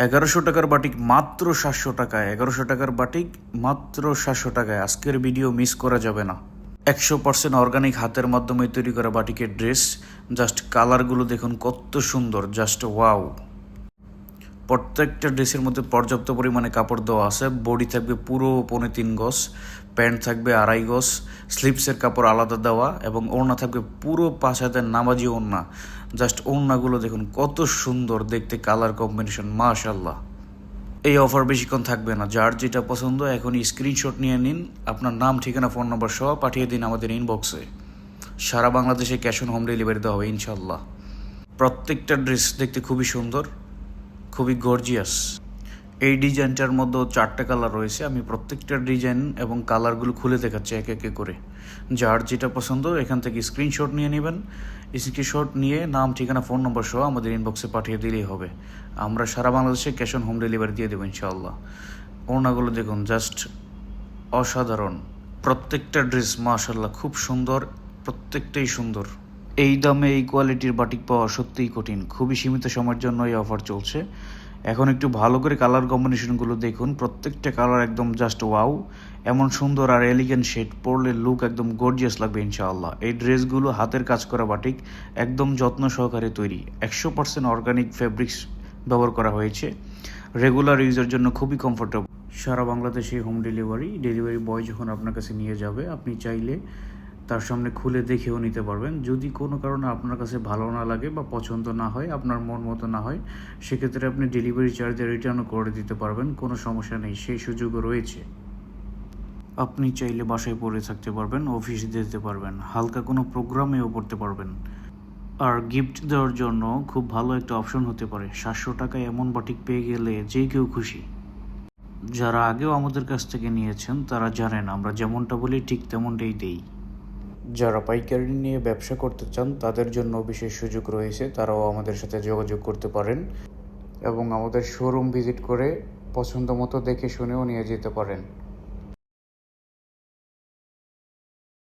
1100 টাকার বাটিক মাত্র 700 টাকায়। 1100 টাকার বাটিক মাত্র 700 টাকায়। আজকের ভিডিও মিস করা যাবে না। 100% অর্গানিক হাতের মাধ্যমে তৈরি করা বাটিকের ড্রেস। জাস্ট কালারগুলো দেখুন কত সুন্দর, জাস্ট ওয়াও। প্রত্যেকটা ড্রেসের মধ্যে পর্যাপ্ত পরিমাণে কাপড় দেওয়া আছে। বডি থাকবে পুরো 3.5 গজ, প্যান্ট থাকবে 2.5 গজ, স্লিপসের কাপড় আলাদা দেওয়া এবং ওড়না থাকবে পুরো 5 হাতের নামাজি ওড়না। জাস্ট ওড়নাগুলো দেখুন কত সুন্দর দেখতে, কালার কম্বিনেশন মাশাআল্লাহ। এই অফার বেশিক্ষণ থাকবে না। যার যেটা পছন্দ এখনই স্ক্রিনশট নিয়ে নিন, আপনার নাম, ঠিকানা, ফোন নম্বর সহ পাঠিয়ে দিন আমাদের ইনবক্সে। সারা বাংলাদেশে ক্যাশ অন হোম ডেলিভারি দেওয়া হবে ইনশাল্লাহ। প্রত্যেকটা ড্রেস দেখতে খুবই সুন্দর, খুবই গর্জিয়াস। এই ডিজাইনটার মধ্যেও 4টা কালার রয়েছে। আমি প্রত্যেকটা ডিজাইন এবং কালারগুলো খুলে দেখাচ্ছি এক একে করে। যার যেটা পছন্দ এখান থেকে স্ক্রিনশট নিয়ে নেবেন। স্ক্রিনশট নিয়ে নাম, ঠিকানা, ফোন নম্বর সহ আমাদের ইনবক্সে পাঠিয়ে দিলেই হবে। আমরা সারা বাংলাদেশে ক্যাশ অন হোম ডেলিভারি দিয়ে দেবো ইনশাআল্লাহ। ওড়নাগুলো দেখুন জাস্ট অসাধারণ। প্রত্যেকটা ড্রেস মাশাআল্লাহ খুব সুন্দর, প্রত্যেকটাই সুন্দর। এই দামে এই কোয়ালিটির বাটিক পাওয়া সত্যিই কঠিন। খুবই সীমিত সময়ের জন্য এই অফার চলছে। এখন একটু ভালো করে কালার কম্বিনেশনগুলো দেখুন। প্রত্যেকটা কালার একদম জাস্ট ওয়াও। এমন সুন্দর আর এলিগেন্ট শেড পরলে লুক একদম গর্জিয়াস লাগবে ইনশাআল্লাহ। এই ড্রেসগুলো হাতের কাজ করা বাটিক, একদম যত্ন সহকারে তৈরি। 100% অর্গানিক ফেব্রিক্স ব্যবহার করা হয়েছে। রেগুলার ইউজের জন্য খুবই কমফোর্টেবল। সারা বাংলাদেশে হোম ডেলিভারি বয় যখন আপনার কাছে নিয়ে যাবে, আপনি চাইলে তার সামনে খুলে দেখেও নিতে পারবেন। যদি কোনো কারণে আপনার কাছে ভালো না লাগে বা পছন্দ না হয়, আপনার মন মতো না হয়, সেক্ষেত্রে আপনি ডেলিভারি চার্জে রিটার্নও করে দিতে পারবেন। কোনো সমস্যা নেই, সেই সুযোগও রয়েছে। আপনি চাইলে বাসায় পরে থাকতে পারবেন, অফিসে দিতে পারবেন, হালকা কোনো প্রোগ্রামেও পড়তে পারবেন। আর গিফট দেওয়ার জন্য খুব ভালো একটা অপশন হতে পারে। 700 টাকায় এমন বাটিক পেয়ে গেলে যে কেউ খুশি। যারা আগেও আমাদের কাছ থেকে নিয়েছেন তারা জানেন আমরা যেমনটা বলি ঠিক তেমনটাই দেই। যারা পাইকারি নিয়ে ব্যবসা করতে চান তাদের জন্য বিশেষ সুযোগ রয়েছে। তারাও আমাদের সাথে যোগাযোগ করতে পারেন এবং আমাদের শোরুম ভিজিট করে পছন্দ মতো দেখে শুনেও নিয়ে যেতে পারেন।